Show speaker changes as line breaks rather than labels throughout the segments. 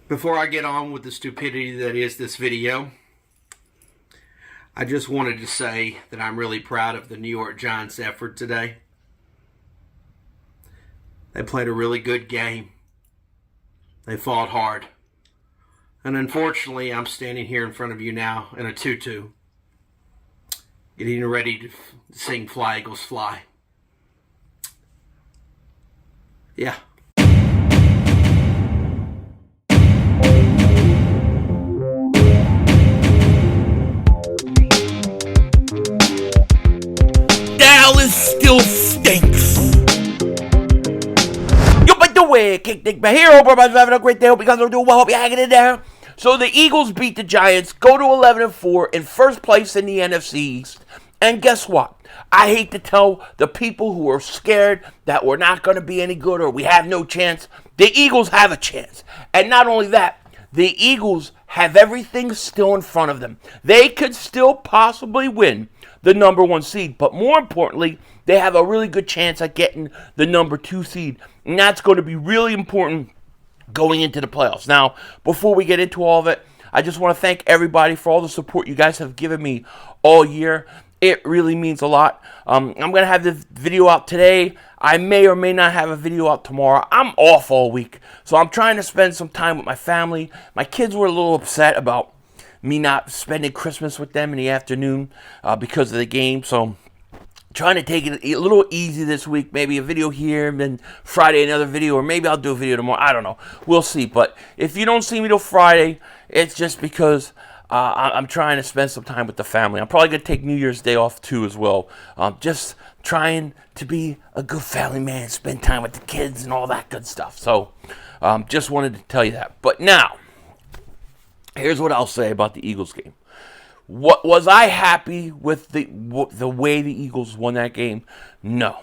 Before I get on with the stupidity that is this video, I just wanted to say that I'm really proud of the New York Giants' effort today. They played a really good game. They fought hard. And unfortunately, I'm standing here in front of you now in a tutu, getting ready to sing Fly Eagles Fly. Yeah.
Dallas still stinks. Yo, by the way, Dingbat here. Hope everybody's having a great day. Hope you guys are doing well. Hope you're hanging in there. So the Eagles beat the Giants, go to 11-4 in first place in the NFC East. And guess what? I hate to tell the people who are scared that we're not going to be any good or we have no chance. The Eagles have a chance. And not only that, the Eagles have everything still in front of them. They could still possibly win the number 1 seed. But more importantly, they have a really good chance at getting the number 2 seed. And that's going to be really important going into the playoffs. Now, before we get into all of it, I just want to thank everybody for all the support you guys have given me all year. It really means a lot. I'm going to have the video out today. I may or may not have a video out tomorrow. I'm off all week, so I'm trying to spend some time with my family. My kids were a little upset about me not spending Christmas with them in the afternoon because of the game, so trying to take it a little easy this week. Maybe a video here, and then Friday another video, or maybe I'll do a video tomorrow. I don't know. We'll see. But if you don't see me till Friday, it's just because I'm trying to spend some time with the family. I'm probably going to take New Year's Day off too as well. Just trying to be a good family man, spend time with the kids and all that good stuff. So just wanted to tell you that. But now, here's what I'll say about the Eagles game. What was I happy with the way the Eagles won that game? No,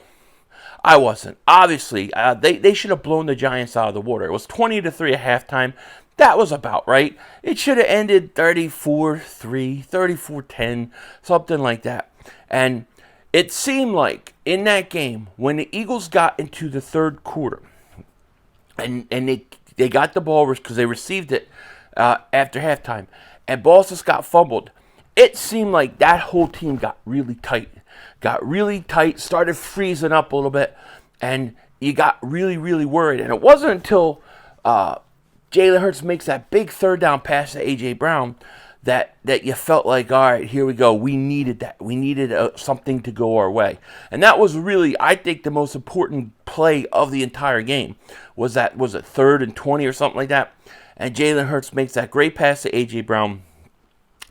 I wasn't. Obviously, they should have blown the Giants out of the water. It was 20-3 at halftime. That was about right. It should have ended 34-3, 34-10, something like that. And it seemed like in that game, when the Eagles got into the third quarter, and they got the ball because they received it after halftime, and balls just got fumbled, it seemed like that whole team got really tight, started freezing up a little bit, and you got really, really worried. And it wasn't until Jalen Hurts makes that big third down pass to A.J. Brown that you felt like, all right, here we go. We needed that. We needed something to go our way. And that was really, I think, the most important play of the entire game. Was it 3rd and 20 or something like that? And Jalen Hurts makes that great pass to A.J. Brown.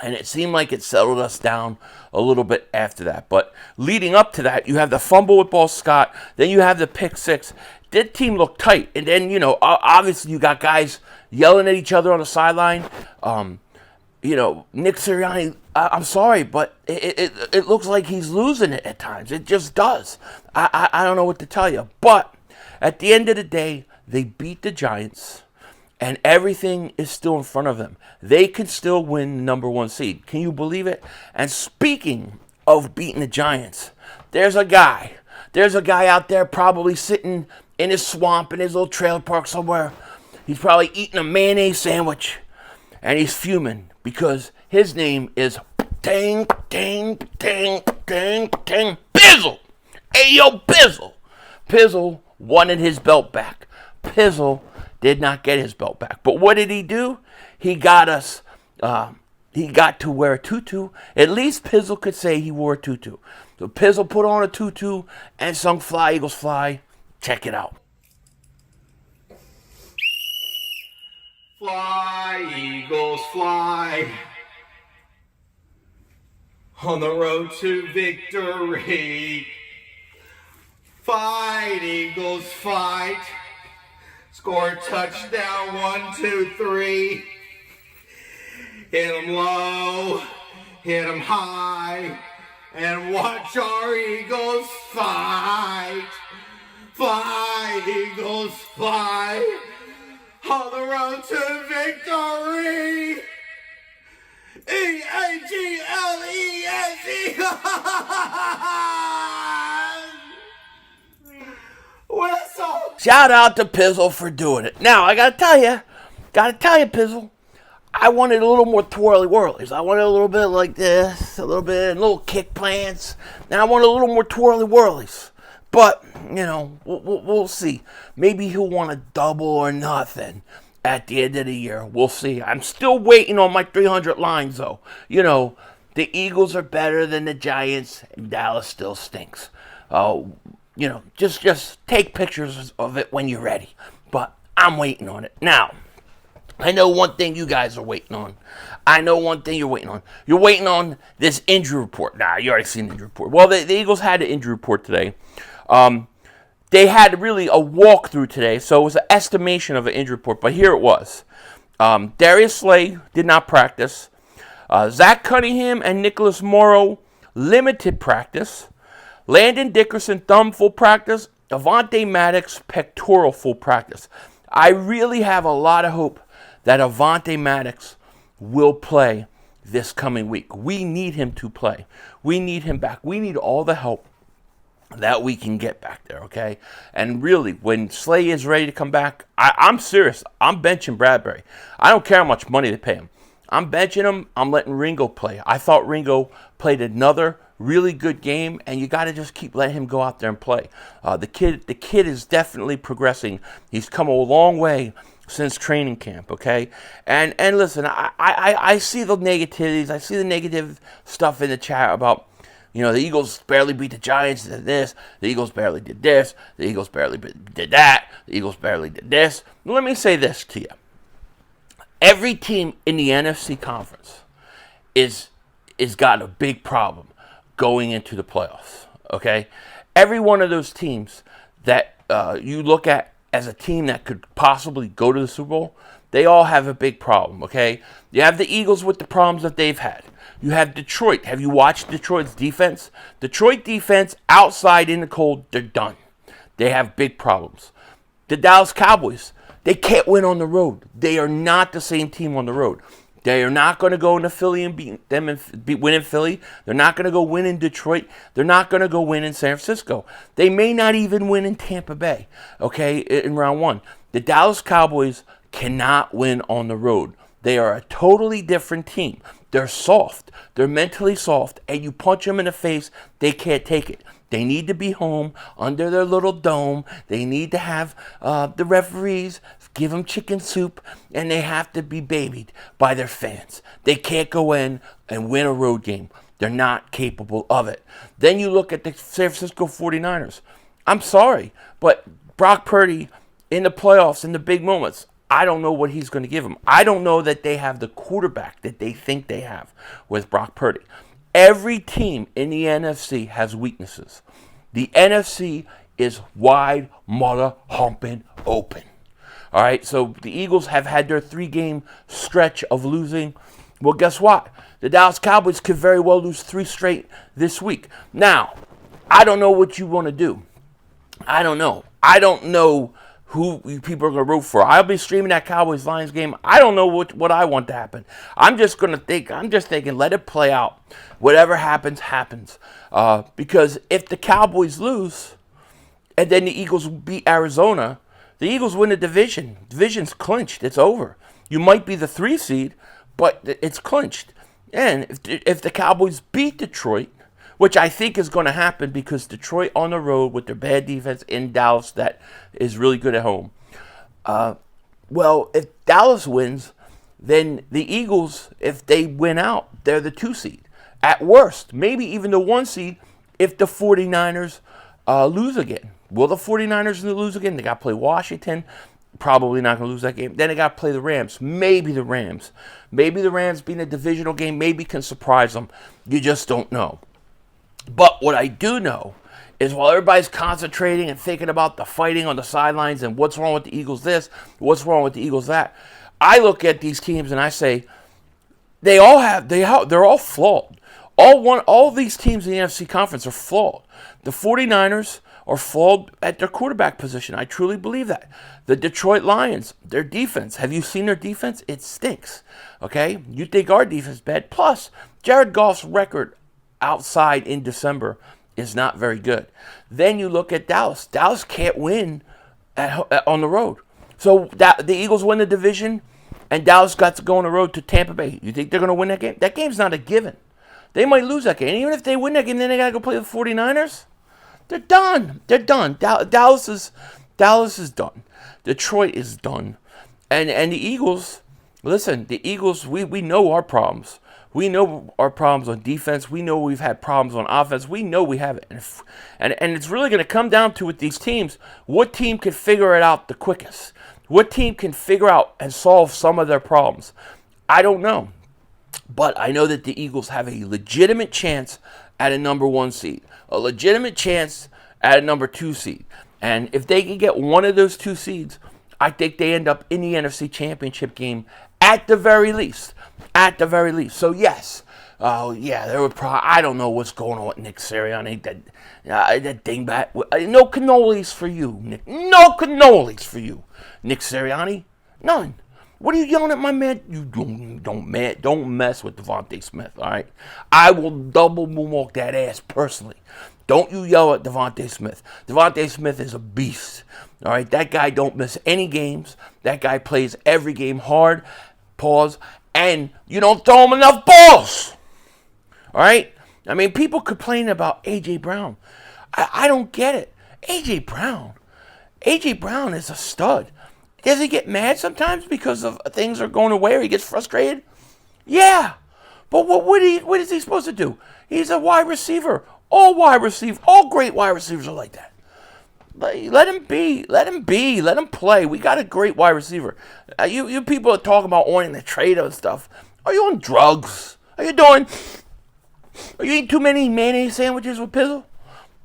And it seemed like it settled us down a little bit after that. But leading up to that, you have the fumble with Ball Scott. Then you have the pick six. That team looked tight. And then, obviously you got guys yelling at each other on the sideline. Nick Sirianni, I'm sorry, but it looks like he's losing it at times. It just does. I don't know what to tell you. But at the end of the day, they beat the Giants. And everything is still in front of them. They can still win the number 1 seed. Can you believe it? And speaking of beating the Giants, there's a guy out there probably sitting in his swamp in his little trailer park somewhere. He's probably eating a mayonnaise sandwich. And he's fuming because his name is Bizzle. Hey, yo, Bizzle. Bizzle wanted his belt back. Bizzle did not get his belt back. But what did he do? He got us, he got to wear a tutu. At least Bizzle could say he wore a tutu. So Bizzle put on a tutu and sung Fly Eagles Fly. Check it out.
Fly, Eagles, fly. On the road to victory. Fight, Eagles, fight. Score a touchdown, 1, 2, 3. Hit 'em low, hit 'em high, and watch our Eagles fight. Fly, Eagles, fly. On the road to victory. E-A-G-L-E-S-E. Whistle.
Shout out to Pizzle for doing it. Now, I got to tell you, Gotta tell you, Pizzle, I wanted a little more twirly whirlies. I wanted a little bit like this, a little kick plants. Now I want a little more twirly whirlies. But, we'll see. Maybe he'll want a double or nothing at the end of the year. We'll see. I'm still waiting on my 300 lines, though. The Eagles are better than the Giants, and Dallas still stinks. Just take pictures of it when you're ready. But I'm waiting on it. Now, I know one thing you guys are waiting on. I know one thing you're waiting on. You're waiting on this injury report. Nah, you already seen the injury report. Well, the Eagles had an injury report today. They had really a walkthrough today, so it was an estimation of an injury report. But here it was. Darius Slay did not practice. Zach Cunningham and Nicholas Morrow, limited practice. Landon Dickerson, thumb full practice. Devonta Maddox, pectoral full practice. I really have a lot of hope that Devonta Maddox will play this coming week. We need him to play. We need him back. We need all the help that we can get back there, okay? And really, when Slay is ready to come back, I'm serious. I'm benching Bradbury. I don't care how much money they pay him. I'm benching him. I'm letting Ringo play. I thought Ringo played another really good game, and you got to just keep letting him go out there and play. The kid is definitely progressing. He's come a long way since training camp, okay? And listen, I see the negativities. I see the negative stuff in the chat about, the Eagles barely beat the Giants, did this. The Eagles barely did this. The Eagles barely did that. The Eagles barely did this. Let me say this to you. Every team in the NFC conference is got a big problem going into the playoffs, okay? Every one of those teams that you look at as a team that could possibly go to the Super Bowl, they all have a big problem, okay? You have the Eagles with the problems that they've had. You have Detroit. Have you watched Detroit's defense? Detroit defense, outside in the cold, they're done. They have big problems. The Dallas Cowboys, they can't win on the road. They are not the same team on the road. They are not going to go into Philly and beat them and win in Philly. They're not going to go win in Detroit. They're not going to go win in San Francisco. They may not even win in Tampa Bay, okay, in round one. The Dallas Cowboys cannot win on the road. They are a totally different team. They're soft. They're mentally soft, and you punch them in the face, they can't take it. They need to be home under their little dome. They need to have the referees give them chicken soup, and they have to be babied by their fans. They can't go in and win a road game. They're not capable of it. Then you look at the San Francisco 49ers. I'm sorry, but Brock Purdy in the playoffs, in the big moments, I don't know what he's going to give them. I don't know that they have the quarterback that they think they have with Brock Purdy. Every team in the NFC has weaknesses. The NFC is wide mother humping open. All right, so the Eagles have had their 3-game stretch of losing. Well, guess what? The Dallas Cowboys could very well lose 3 straight this week. Now, I don't know what you want to do. I don't know. I don't know who people are going to root for. I'll be streaming that Cowboys-Lions game. I don't know what I want to happen. I'm just thinking, let it play out. Whatever happens, happens. Because if the Cowboys lose, and then the Eagles beat Arizona, the Eagles win the division. Division's clinched. It's over. You might be the 3 seed, but it's clinched. And if the Cowboys beat Detroit, which I think is going to happen because Detroit on the road with their bad defense in Dallas that is really good at home. Well, if Dallas wins, then the Eagles, if they win out, they're the 2 seed. At worst, maybe even the 1 seed if the 49ers lose again. Will the 49ers lose again? They got to play Washington. Probably not going to lose that game. Then they got to play the Rams. Maybe the Rams. Maybe the Rams being a divisional game maybe can surprise them. You just don't know. But what I do know is while everybody's concentrating and thinking about the fighting on the sidelines and what's wrong with the Eagles this, what's wrong with the Eagles that, I look at these teams and I say they're all flawed. All these teams in the NFC conference are flawed. The 49ers are flawed at their quarterback position. I truly believe that. The Detroit Lions, their defense. Have you seen their defense? It stinks. Okay? You think our defense is bad. Plus, Jared Goff's record outside in December is not very good. Then you look at Dallas. Dallas can't win on the road. So the Eagles win the division. and Dallas got to go on the road to Tampa Bay. You think they're going to win that game? That game's not a given. They might lose that game. And even if they win that game, then they got to go play the 49ers. They're done. They're done. Dallas is done. Detroit is done. And the Eagles, listen, the Eagles, we know our problems. We know our problems on defense. We know we've had problems on offense. We know we have it. And it's really going to come down to, with these teams, what team can figure it out the quickest? What team can figure out and solve some of their problems? I don't know. But I know that the Eagles have a legitimate chance at a number 1 seed. A legitimate chance at a number 2 seed. And if they can get one of those 2 seeds, I think they end up in the NFC Championship game at the very least. At the very least. So, yes. There were I don't know what's going on with Nick Sirianni. That dingbat. No cannolis for you, Nick. No cannolis for you, Nick Sirianni. None. What are you yelling at my man? You don't mess with Devonta Smith, all right? I will double moonwalk that ass personally. Don't you yell at Devonta Smith. Devonta Smith is a beast, all right? That guy don't miss any games. That guy plays every game hard. Pause. And you don't throw him enough balls, all right? I mean, people complain about A.J. Brown. I don't get it. A.J. Brown is a stud. Does he get mad sometimes because of things are going away or he gets frustrated? Yeah. But what is he supposed to do? He's a wide receiver. All great wide receivers are like that. Let him be. Let him play. We got a great wide receiver. You people are talking about wanting to trade and stuff. Are you on drugs? Are you eating too many mayonnaise sandwiches with Pizzle?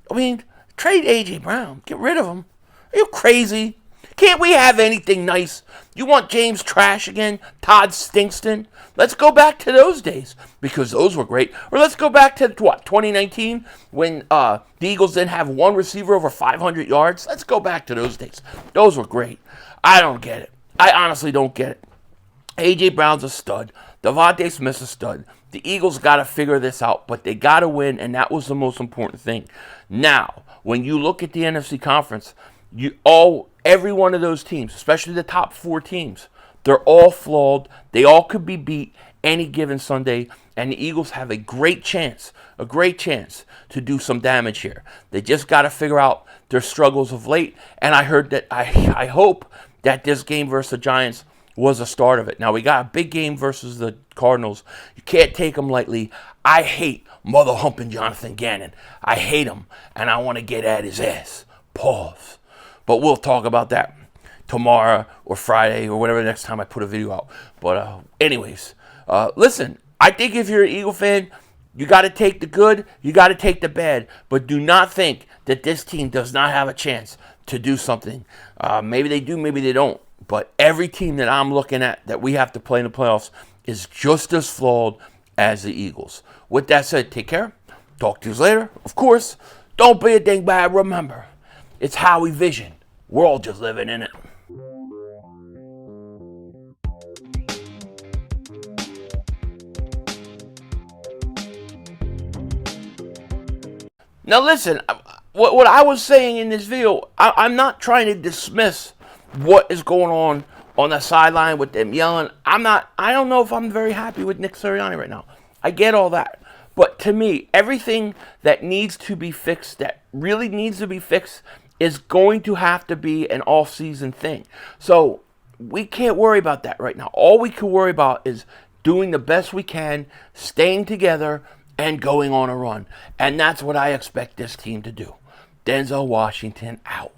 I mean, trade A.J. Brown. Get rid of him. Are you crazy? Can't we have anything nice? You want James Trash again? Todd Stinkston? Let's go back to those days because those were great. Or let's go back to, 2019 when the Eagles didn't have one receiver over 500 yards? Let's go back to those days. Those were great. I don't get it. I honestly don't get it. A.J. Brown's a stud. Devonta Smith's a stud. The Eagles got to figure this out, but they got to win, and that was the most important thing. Now, when you look at the NFC Conference, every one of those teams, especially the top 4 teams, they're all flawed. They all could be beat any given Sunday, and the Eagles have a great chance to do some damage here. They just got to figure out their struggles of late, and I hope that this game versus the Giants was a start of it. Now, we got a big game versus the Cardinals. You can't take them lightly. I hate mother humping Jonathan Gannon. I hate him, and I want to get at his ass. Pause. But we'll talk about that tomorrow or Friday or whatever next time I put a video out. But anyways, listen, I think if you're an Eagle fan, you got to take the good, you got to take the bad. But do not think that this team does not have a chance to do something. Maybe they do, maybe they don't. But every team that I'm looking at that we have to play in the playoffs is just as flawed as the Eagles. With that said, take care. Talk to you later. Of course, don't be a dingbat. Remember, it's how we vision. We're all just living in it. Now listen, what I was saying in this video, I'm not trying to dismiss what is going on the sideline with them yelling. I don't know if I'm very happy with Nick Sirianni right now. I get all that. But to me, everything that needs to be fixed, that really needs to be fixed, is going to have to be an off-season thing. So we can't worry about that right now. All we can worry about is doing the best we can, staying together, and going on a run. And that's what I expect this team to do. Denzel Washington out.